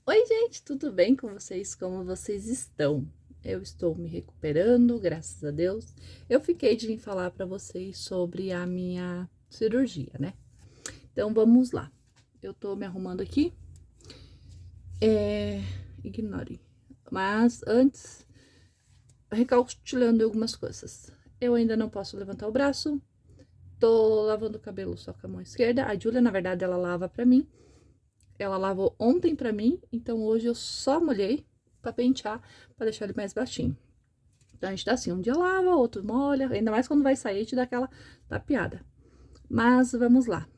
Oi, gente, tudo bem com vocês? Como vocês estão? Eu estou me recuperando, graças a Deus. Eu fiquei de vir falar para vocês sobre a minha cirurgia, né? Então vamos lá. Eu tô me arrumando aqui. Ignore. Mas antes, recalculando algumas coisas. Eu ainda não posso levantar o braço. Tô lavando o cabelo só com a mão esquerda. A Júlia, na verdade, ela lava pra mim. Ela lavou ontem pra mim, então hoje eu só molhei pra pentear, pra deixar ele mais baixinho. Então a gente tá assim, um dia lava, outro molha, ainda mais quando vai sair, te dá aquela tapeada. Mas vamos lá.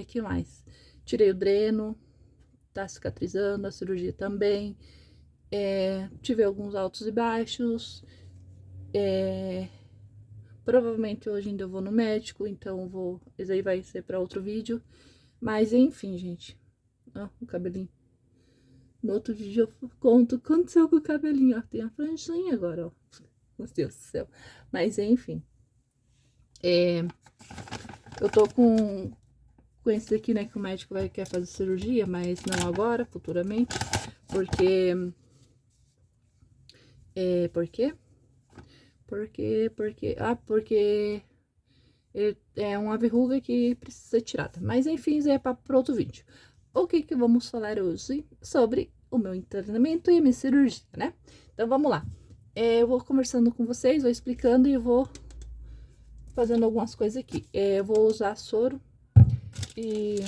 Que mais? Tirei o dreno, tá cicatrizando, a cirurgia também. Tive alguns altos e baixos. Provavelmente hoje ainda eu vou no médico, então vou. Esse aí vai ser pra outro vídeo. Mas enfim, gente. Ó, o cabelinho. No outro vídeo eu conto o que aconteceu com o cabelinho, ó. Tem a franjinha agora, ó. Meu Deus do céu. Mas enfim. Eu tô com esse daqui, né? Que o médico quer fazer cirurgia, mas não agora, futuramente. Porque. Por quê? Porque é uma verruga que precisa ser tirada. Mas enfim, isso é para outro vídeo. O que vamos falar hoje? Sobre o meu internamento e a minha cirurgia, né? Então vamos lá. Eu vou conversando com vocês, vou explicando e vou fazendo algumas coisas aqui. Eu vou usar soro e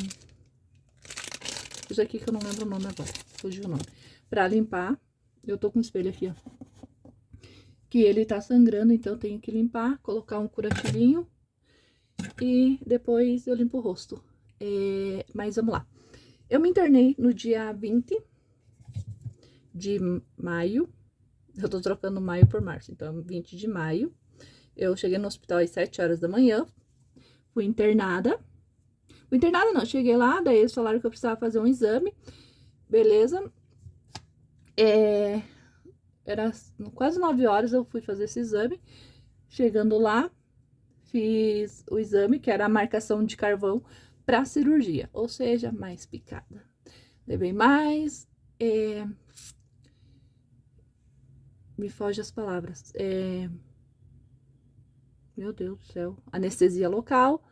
isso aqui que eu não lembro o nome agora, fugiu o nome. Pra limpar, eu tô com um espelho aqui, ó. Que ele tá sangrando, então eu tenho que limpar, colocar um curativinho e depois eu limpo o rosto. Mas vamos lá. Eu me internei no dia 20 de maio. Eu tô trocando maio por março, então 20 de maio. Eu cheguei no hospital às 7 horas da manhã. Fui internada. Fui internada não, cheguei lá, daí eles falaram que eu precisava fazer um exame. Beleza. Era quase 9 horas eu fui fazer esse exame. Chegando lá, fiz o exame, que era a marcação de carvão para cirurgia, ou seja, mais picada. Levei mais, me foge as palavras, meu Deus do céu, anestesia local,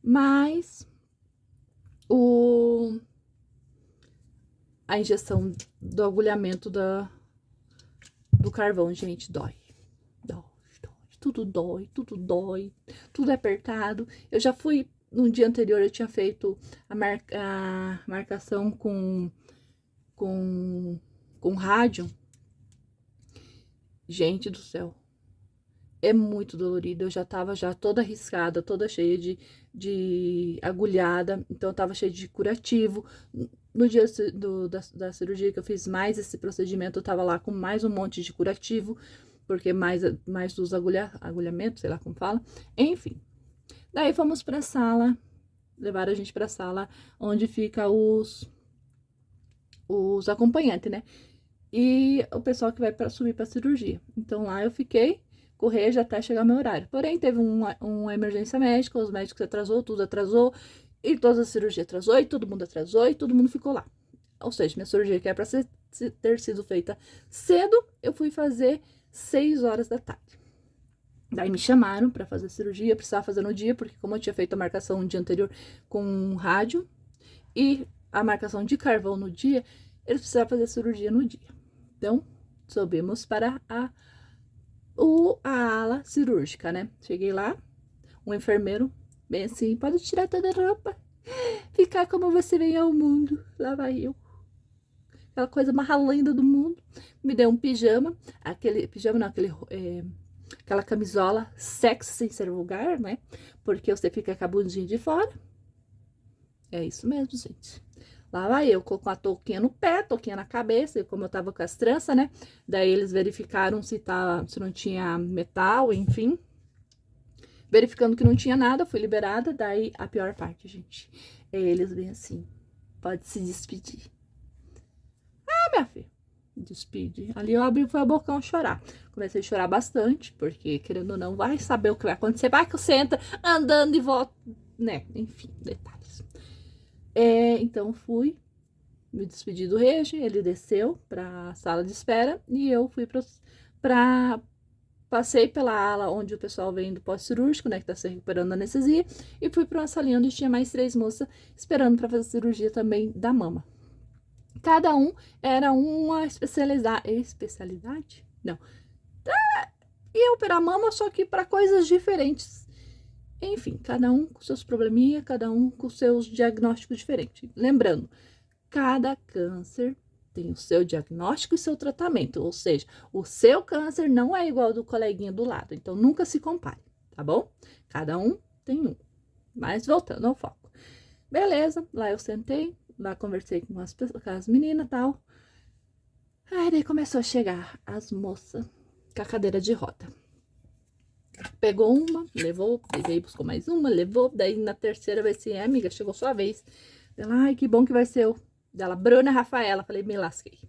mas a injeção do agulhamento do carvão, gente, dói. Tudo dói, tudo é apertado. Eu já fui, no dia anterior, eu tinha feito a marcação com, com rádio. Gente do céu, é muito dolorido. Eu já tava já toda arriscada, toda cheia de agulhada, então eu tava cheia de curativo. No dia da cirurgia que eu fiz mais esse procedimento, eu tava lá com mais um monte de curativo, porque mais dos agulhamentos, sei lá como fala. Enfim, daí fomos pra sala, levaram a gente pra sala onde fica os acompanhantes, né? E o pessoal que vai subir pra cirurgia. Então lá eu fiquei, correr já até chegar meu horário. Porém, teve uma emergência médica, os médicos atrasou, tudo atrasou, e toda a cirurgia atrasou, e todo mundo atrasou, e todo mundo ficou lá. Ou seja, minha cirurgia que é pra ter sido feita cedo, eu fui fazer 6 horas da tarde. Daí me chamaram pra fazer a cirurgia, eu precisava fazer no dia, porque como eu tinha feito a marcação no dia anterior com rádio e a marcação de carvão no dia, eles precisavam fazer a cirurgia no dia. Então, subimos para a ala cirúrgica, né? Cheguei lá, um enfermeiro, bem assim, pode tirar toda a roupa, ficar como você veio ao mundo. Lá vai eu, aquela coisa mais linda do mundo. Me deu um pijama, aquele pijama não, aquela camisola sexy sem ser vulgar, né? Porque você fica com a bundinha de fora. É isso mesmo, gente. Lá vai eu, com a touquinha no pé, touquinha na cabeça, como eu tava com as tranças, né? Daí eles verificaram se não tinha metal, enfim. Verificando que não tinha nada, fui liberada. Daí a pior parte, gente, é eles bem assim, pode se despedir. Ah, minha filha, despede. Ali eu abri foi a bocão chorar. Comecei a chorar bastante, porque querendo ou não, vai saber o que vai acontecer. Vai que você entra andando e volta, né? Enfim, detalhes. Então fui. me despedi do Regi, ele desceu para a sala de espera e eu fui para passei pela ala onde o pessoal vem do pós-cirúrgico, né, que tá se recuperando da anestesia, e fui para uma salinha onde tinha mais 3 moças esperando para fazer cirurgia também da mama. Cada um era uma especialidade? Não. Ia operar mama, só que para coisas diferentes. Enfim, cada um com seus probleminha, cada um com seus diagnósticos diferentes. Lembrando, cada câncer tem o seu diagnóstico e seu tratamento, ou seja, o seu câncer não é igual ao do coleguinha do lado, então nunca se compare, tá bom? Cada um tem um. Mas voltando ao foco. Beleza, lá eu sentei, lá conversei com as meninas e tal. Aí daí começou a chegar as moças com a cadeira de roda. Pegou uma, levou, veio, buscou mais uma, levou, daí na terceira vez assim, amiga, chegou sua vez. Ela, ai, que bom que vai ser eu. Dela, Bruna Rafaela, falei, me lasquei.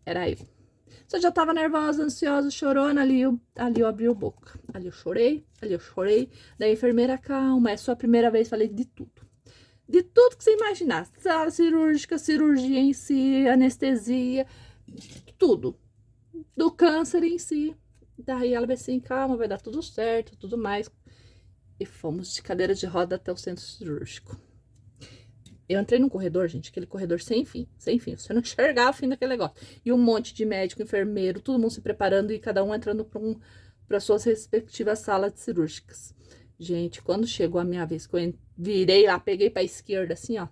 Era eu. Você já tava nervosa, ansiosa, chorona, ali eu abri a boca. Ali eu chorei. Daí a enfermeira, calma, é sua primeira vez, falei de tudo. De tudo que você imaginar. Sala cirúrgica, cirurgia em si, anestesia, tudo. Do câncer em si. Daí ela veio assim, calma, vai dar tudo certo, tudo mais. E fomos de cadeira de roda até o centro cirúrgico. Eu entrei num corredor, gente, aquele corredor sem fim. Você não enxergava o fim daquele negócio. E um monte de médico, enfermeiro, todo mundo se preparando e cada um entrando para suas respectivas salas cirúrgicas. Gente, quando chegou a minha vez, que eu virei lá, peguei pra esquerda, assim, ó.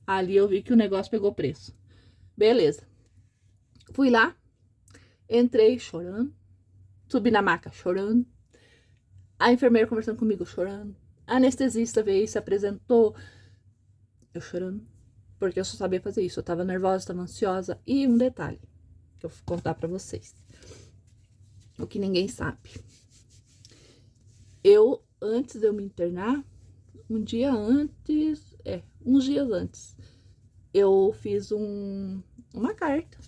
Ali eu vi que o negócio pegou preço. Beleza. Fui lá, entrei chorando, subi na maca chorando. A enfermeira conversando comigo chorando. A anestesista veio, se apresentou. Eu chorando, porque eu só sabia fazer isso. Eu tava nervosa, tava ansiosa. E um detalhe que eu vou contar pra vocês. O que ninguém sabe. Antes de eu me internar, uns dias antes, eu fiz uma carta.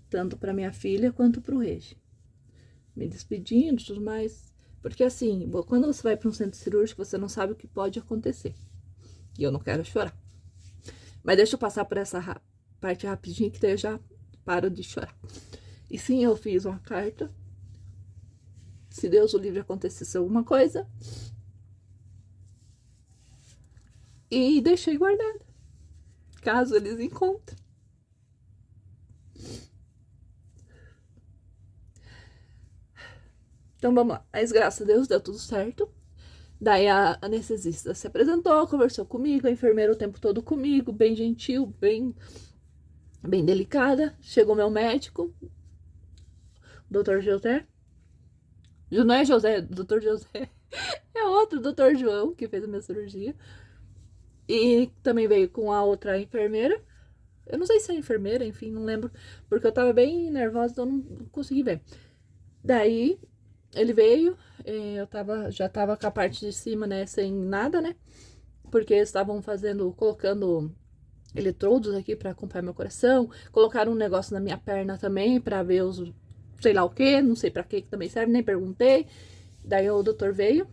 Tanto pra minha filha quanto pro Regi. Me despedindo e tudo mais. Porque assim, quando você vai pra um centro cirúrgico, você não sabe o que pode acontecer. E eu não quero chorar. Mas deixa eu passar por essa parte rapidinho, que daí eu já paro de chorar. E sim, eu fiz uma carta. Se Deus o livre acontecesse alguma coisa. E deixei guardada. Caso eles encontrem. Então vamos lá. Mas graças a Deus deu tudo certo. Daí a anestesista se apresentou, conversou comigo, a enfermeira o tempo todo comigo, bem gentil, bem delicada. Chegou meu médico, Dr. José. Não é José, Dr. José. É outro Dr. João, que fez a minha cirurgia. E também veio com a outra enfermeira. Eu não sei se é enfermeira, enfim, não lembro. Porque eu tava bem nervosa, então não consegui ver. Daí ele veio, já tava com a parte de cima, né, sem nada, né, porque eles estavam colocando eletrodos aqui pra acompanhar meu coração, colocaram um negócio na minha perna também pra ver sei lá o que, não sei pra que também serve, nem perguntei. Daí o doutor veio,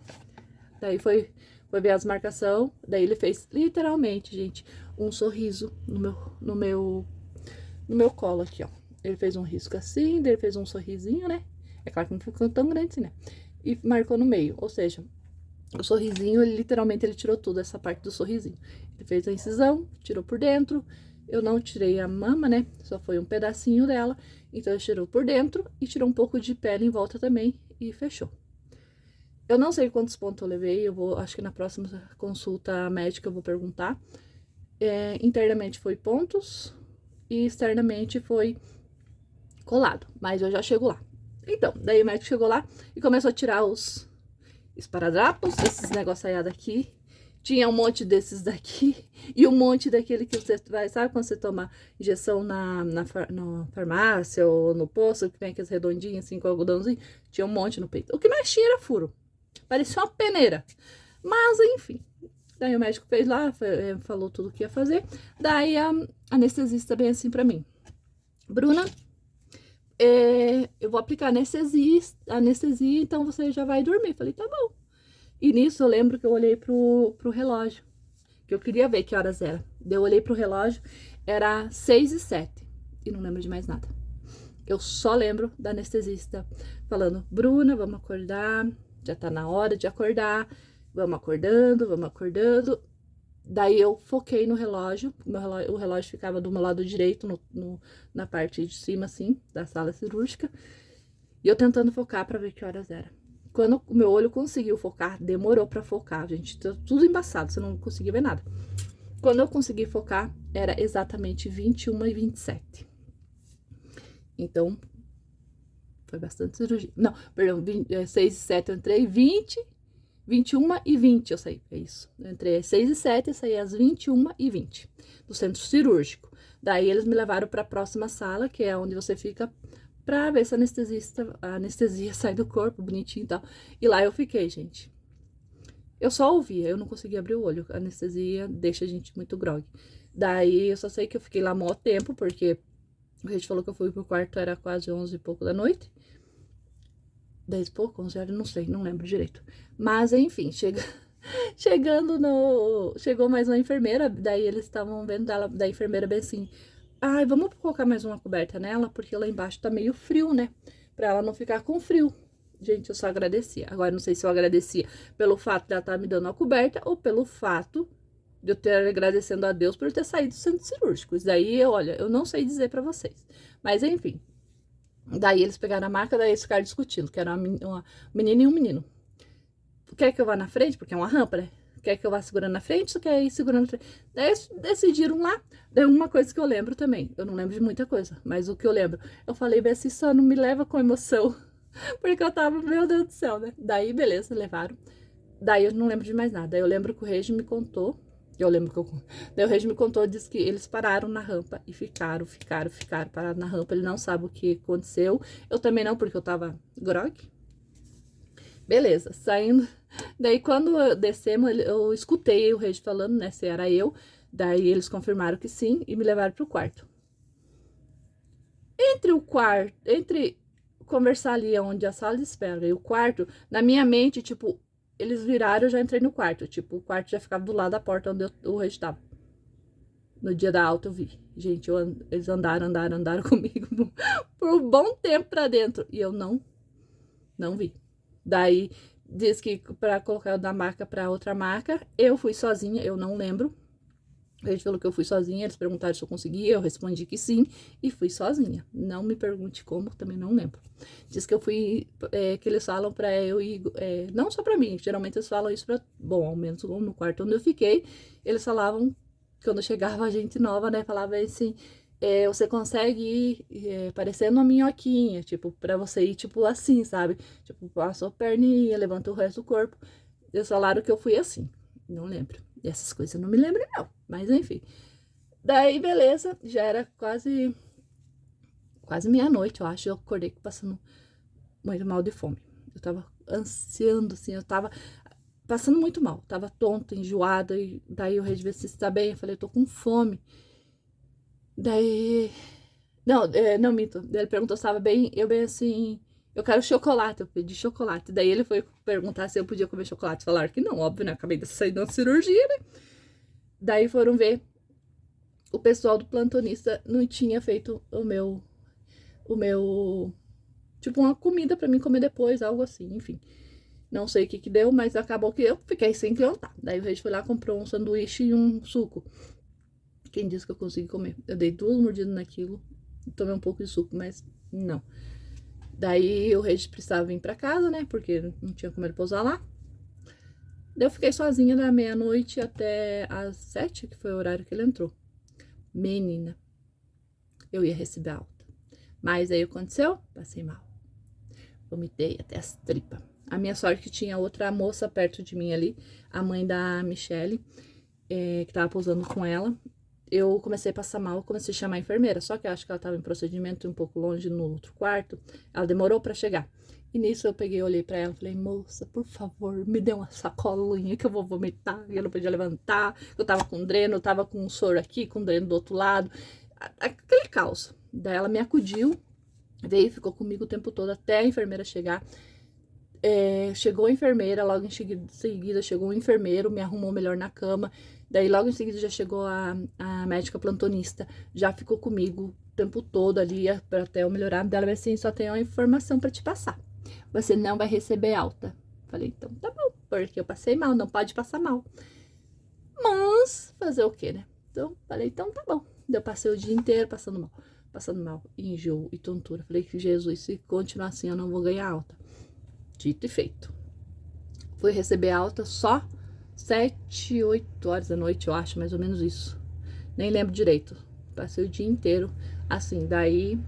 daí foi ver as marcações, daí ele fez literalmente, gente, um sorriso no meu colo aqui, ó. Ele fez um risco assim, daí ele fez um sorrisinho, né. É claro que não ficou tão grande assim, né? E marcou no meio, ou seja, o sorrisinho, literalmente ele tirou tudo, essa parte do sorrisinho. Ele fez a incisão, tirou por dentro. Eu não tirei a mama, né? Só foi um pedacinho dela. Então ele tirou por dentro e tirou um pouco de pele em volta também e fechou. Eu não sei quantos pontos eu levei, acho que na próxima consulta médica eu vou perguntar. Internamente foi pontos e externamente foi colado, mas eu já chego lá. Então, daí o médico chegou lá e começou a tirar os esparadrapos, esses negócios daqui. Tinha um monte desses daqui e um monte daquele que você vai, sabe quando você toma injeção na farmácia ou no posto, que vem aqueles redondinhos assim com algodãozinho? Tinha um monte no peito. O que mais tinha era furo. Parecia uma peneira. Mas, enfim. Daí o médico fez lá, falou tudo o que ia fazer. Daí a anestesista bem assim pra mim. Bruna, eu vou aplicar anestesia, então você já vai dormir. Falei, tá bom. E nisso eu lembro que eu olhei pro relógio, que eu queria ver que horas era. Daí eu olhei pro relógio, era 6h07 e não lembro de mais nada. Eu só lembro da anestesista falando: Bruna, vamos acordar, já tá na hora de acordar, vamos acordando, vamos acordando. Daí eu foquei no relógio, o relógio ficava do meu lado direito, na parte de cima, assim, da sala cirúrgica. E eu tentando focar pra ver que horas era. Quando o meu olho conseguiu focar, demorou pra focar, gente. Tudo embaçado, você não conseguia ver nada. Quando eu consegui focar, era exatamente 21h27. Então, foi bastante cirurgia. Não, perdão, 6h07 eu entrei, 21h20 eu saí, é isso. Eu entrei às 6h07 e saí às 21h20 do centro cirúrgico. Daí eles me levaram para a próxima sala, que é onde você fica pra ver se a anestesia sai do corpo, bonitinho e tal. E lá eu fiquei, gente. Eu só ouvia, eu não conseguia abrir o olho. A anestesia deixa a gente muito grogue. Daí eu só sei que eu fiquei lá mó tempo, porque a gente falou que eu fui pro quarto, era quase 11 e pouco da noite. 10 e pouco, 11 horas, não sei, não lembro direito. Mas, enfim, chegou mais uma enfermeira, daí eles estavam vendo da enfermeira bem assim: ai, vamos colocar mais uma coberta nela, porque lá embaixo tá meio frio, né? Pra ela não ficar com frio. Gente, eu só agradecia. Agora, não sei se eu agradecia pelo fato de ela estar me dando a coberta ou pelo fato de eu ter agradecendo a Deus por ter saído do centro cirúrgico. Isso daí, olha, eu não sei dizer pra vocês. Mas, enfim. Daí eles pegaram a maca, daí eles ficaram discutindo, que era uma menina e um menino. Quer que eu vá na frente? Porque é uma rampa, né? Quer que eu vá segurando na frente ou quer ir segurando na frente? Daí eles decidiram lá. Daí uma coisa que eu lembro também, eu não lembro de muita coisa, mas o que eu lembro, eu falei bem assim, só não me leva com emoção, porque eu tava, meu Deus do céu, né? Daí, beleza, levaram. Daí eu não lembro de mais nada. Daí eu lembro que o Regi me contou. Daí o Regi me contou, disse que eles pararam na rampa e ficaram parados na rampa. Ele não sabe o que aconteceu. Eu também não, porque eu tava grog. Beleza, saindo. Daí quando descemos, eu escutei o Regi falando, né, se era eu. Daí eles confirmaram que sim e me levaram pro quarto. Entre conversar ali onde a sala de espera e o quarto, na minha mente, tipo, eles viraram, eu já entrei no quarto. Tipo, o quarto já ficava do lado da porta onde o Regi tava. No dia da alta eu vi. Gente, eles andaram comigo por um bom tempo pra dentro. E eu não vi. Daí, diz que pra colocar da marca pra outra marca, eu fui sozinha, eu não lembro. A gente falou que eu fui sozinha, eles perguntaram se eu conseguia, eu respondi que sim, e fui sozinha. Não me pergunte como, também não lembro. Diz que eu fui, que eles falam pra eu ir, não só pra mim, geralmente eles falam isso pra, bom, ao menos no quarto onde eu fiquei, eles falavam, quando chegava a gente nova, né, falava assim, você consegue ir parecendo uma minhoquinha, tipo, pra você ir, tipo, assim, sabe? Tipo, passou a perninha, levanta o resto do corpo. Eles falaram que eu fui assim, não lembro. Essas coisas eu não me lembro, não. Mas, enfim. Daí, beleza. Já era quase meia-noite, eu acho. Eu acordei passando muito mal de fome. Eu tava ansiando, assim. Eu tava passando muito mal. Tava tonta, enjoada. E daí o Rei disse, você tá bem? Eu falei, eu tô com fome. Daí... Não, minto. Ele perguntou se tava bem. Eu bem assim... Eu quero chocolate. Eu pedi chocolate. Daí ele foi perguntar se eu podia comer chocolate. Falaram que não, óbvio, né? Acabei de sair de uma cirurgia, né? Daí foram ver, o pessoal do plantonista não tinha feito o meu, tipo, uma comida pra mim comer depois, algo assim, enfim. Não sei o que deu, mas acabou que eu fiquei sem que jantar. Daí o Rei foi lá, comprou um sanduíche e um suco. Quem disse que eu consegui comer? Eu dei 2 mordidas naquilo, tomei um pouco de suco, mas não. Daí o Rei precisava vir pra casa, né, porque não tinha como ele pousar lá. Daí eu fiquei sozinha da meia-noite até às 7, que foi o horário que ele entrou. Menina, eu ia receber alta. Mas aí aconteceu, passei mal. Vomitei até as tripas. A minha sorte que tinha outra moça perto de mim ali, a mãe da Michelle, que tava pousando com ela. Eu comecei a passar mal, comecei a chamar a enfermeira, só que eu acho que ela tava em procedimento um pouco longe no outro quarto. Ela demorou pra chegar. E nisso eu peguei, olhei pra ela e falei, moça, por favor, me dê uma sacolinha que eu vou vomitar. E eu não podia levantar, eu tava com dreno, eu tava com um soro aqui, com dreno do outro lado. Aquele caos. Daí ela me acudiu, veio e ficou comigo o tempo todo até a enfermeira chegar. Chegou a enfermeira, logo em seguida chegou o enfermeiro, me arrumou melhor na cama. Daí logo em seguida já chegou a médica plantonista, já ficou comigo o tempo todo ali para até eu melhorar. Dela assim, só tem uma informação para te passar. Você não vai receber alta. Falei, então tá bom, porque eu passei mal, não pode passar mal. Mas fazer o quê, né? Então, falei, então tá bom. Eu passei o dia inteiro passando mal, enjoo e tontura. Falei que Jesus, se continuar assim, eu não vou ganhar alta. Dito e feito. Fui receber alta só 7, 8 horas da noite, eu acho, mais ou menos isso. Nem lembro direito. Passei o dia inteiro assim. Daí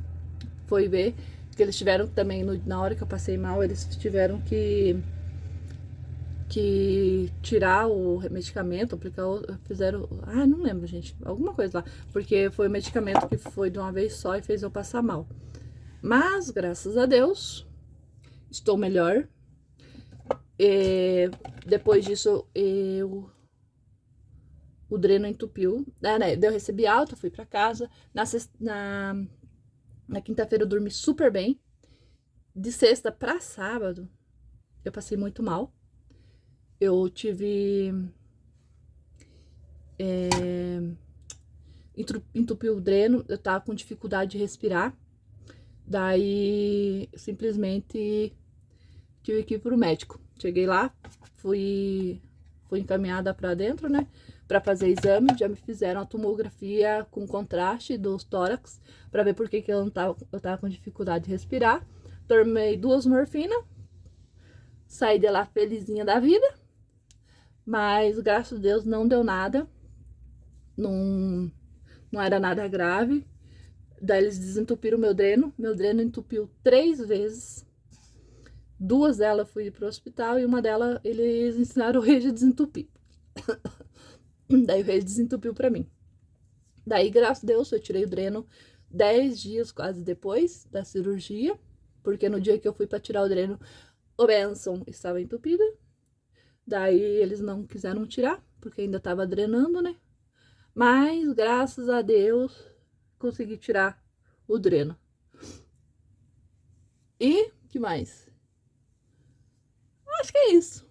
foi ver que eles tiveram também, na hora que eu passei mal, eles tiveram que tirar o medicamento, aplicar, fizeram, não lembro, gente, alguma coisa lá, porque foi o medicamento que foi de uma vez só e fez eu passar mal. Mas, graças a Deus, estou melhor. Depois disso, o dreno entupiu, né? Eu recebi alta, fui pra casa. Na quinta-feira eu dormi super bem. De sexta pra sábado, eu passei muito mal. Eu tive... entupiu o dreno, eu tava com dificuldade de respirar. Daí, simplesmente, tive que ir pro médico. Cheguei lá, fui encaminhada pra dentro, né? Pra fazer exame, já me fizeram a tomografia com contraste dos tórax, pra ver por que eu tava com dificuldade de respirar. Tomei 2 morfinas, saí de lá felizinha da vida, mas graças a Deus não deu nada, não era nada grave. Daí eles desentupiram meu dreno entupiu 3 vezes. 2 delas eu fui pro hospital e uma delas eles ensinaram o Regi a desentupir. Daí o Regi desentupiu pra mim. Daí, graças a Deus, eu tirei o dreno 10 dias quase depois da cirurgia, porque no dia que eu fui pra tirar o dreno, o Benson estava entupido. Daí eles não quiseram tirar, porque ainda tava drenando, né? Mas, graças a Deus, consegui tirar o dreno. E, que mais? Acho que é isso.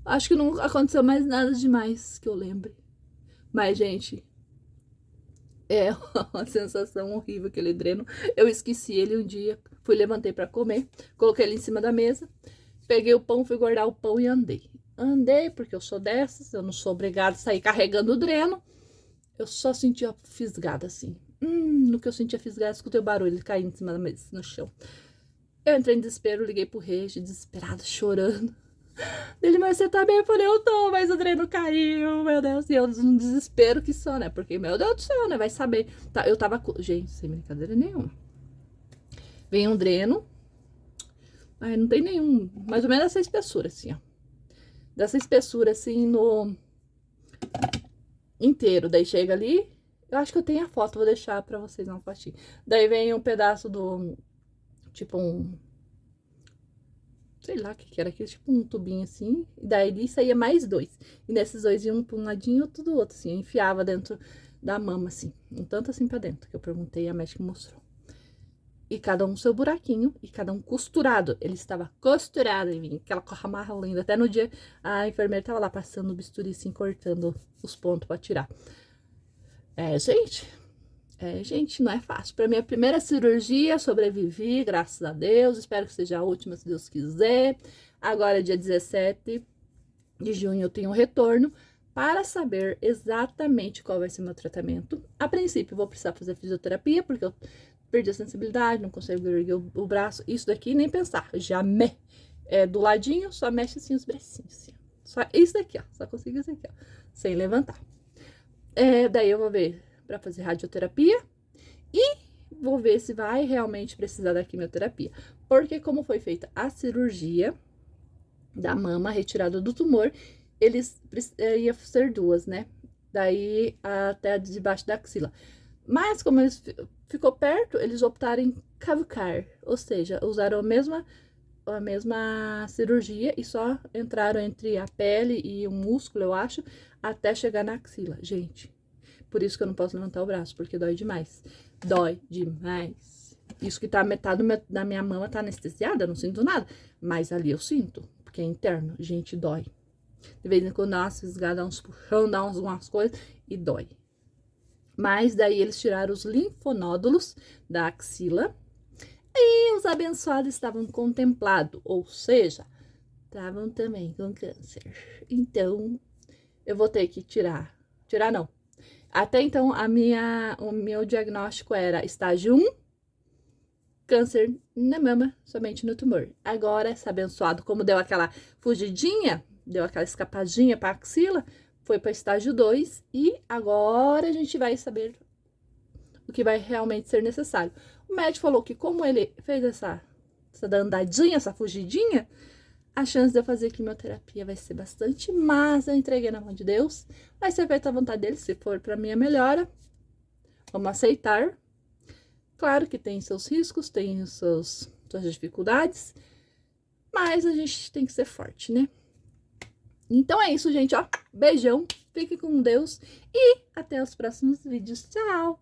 Acho que não aconteceu mais nada demais que eu lembre. Mas, gente, é uma sensação horrível aquele dreno. Eu esqueci ele um dia, levantei pra comer, coloquei ele em cima da mesa, peguei o pão, fui guardar o pão e andei. Andei, porque eu sou dessas, eu não sou obrigada a sair carregando o dreno. Eu só senti a fisgada assim. No que eu senti a fisgada, escutei o barulho, ele caindo em cima da mesa, no chão. Eu entrei em desespero, liguei pro Regi, desesperada, chorando. Ele, mas você tá bem? Eu falei, eu tô, mas o dreno caiu, meu Deus. E eu num desespero que só, né? Porque, meu Deus do céu, né? Vai saber. Tá, eu tava, gente, sem brincadeira nenhuma. Vem um dreno. Ai, não tem nenhum, mais ou menos essa espessura, assim, ó. Dessa espessura, assim, no inteiro. Daí chega ali, eu acho que eu tenho a foto, vou deixar pra vocês uma fotinha. Daí vem um pedaço do, tipo sei lá o que era aquilo, tipo um tubinho assim, e daí saía mais 2. E nesses 2 iam pra um ladinho e outro do outro, assim, eu enfiava dentro da mama, assim, um tanto assim pra dentro, que eu perguntei, a médica mostrou. E cada um seu buraquinho, e cada um costurado, ele estava costurado em mim, aquela coisa amarra linda. Até no dia, a enfermeira tava lá passando o bisturi, assim, cortando os pontos pra tirar. Gente, não é fácil. Para minha primeira cirurgia, sobrevivi, graças a Deus. Espero que seja a última, se Deus quiser. Agora, dia 17 de junho, eu tenho um retorno para saber exatamente qual vai ser meu tratamento. A princípio, vou precisar fazer fisioterapia, porque eu perdi a sensibilidade, não consigo erguer o braço. Isso daqui, nem pensar. Já do ladinho, só mexe assim os bracinhos. Assim. Só isso daqui, ó. Só consigo isso aqui, ó. Sem levantar. Daí eu vou ver para fazer radioterapia e vou ver se vai realmente precisar da quimioterapia. Porque como foi feita a cirurgia da mama, retirada do tumor, eles ia ser 2, né? Daí até debaixo da axila. Mas como eles ficou perto, eles optaram em cavucar, ou seja, usaram a mesma cirurgia e só entraram entre a pele e o músculo, eu acho, até chegar na axila. Gente, por isso que eu não posso levantar o braço, porque dói demais. Dói demais. Isso que tá a metade da minha mama tá anestesiada, eu não sinto nada. Mas ali eu sinto, porque é interno. Gente, dói. De vez em quando dá umas fisgadas, dá uns puxão, dá umas coisas e dói. Mas daí eles tiraram os linfonódulos da axila e os abençoados estavam contemplados, ou seja, estavam também com câncer. Então, eu vou ter que tirar. Tirar não. Até então, o meu diagnóstico era estágio 1, câncer na mama, somente no tumor. Agora, esse abençoado, como deu aquela fugidinha, deu aquela escapadinha para a axila, foi para estágio 2 e agora a gente vai saber o que vai realmente ser necessário. O médico falou que como ele fez essa andadinha, essa fugidinha, a chance de eu fazer quimioterapia vai ser bastante, mas eu entreguei na mão de Deus. Vai ser feita a vontade dele, se for para minha melhora. Vamos aceitar. Claro que tem seus riscos, tem suas dificuldades, mas a gente tem que ser forte, né? Então é isso, gente, ó. Beijão, fique com Deus e até os próximos vídeos. Tchau!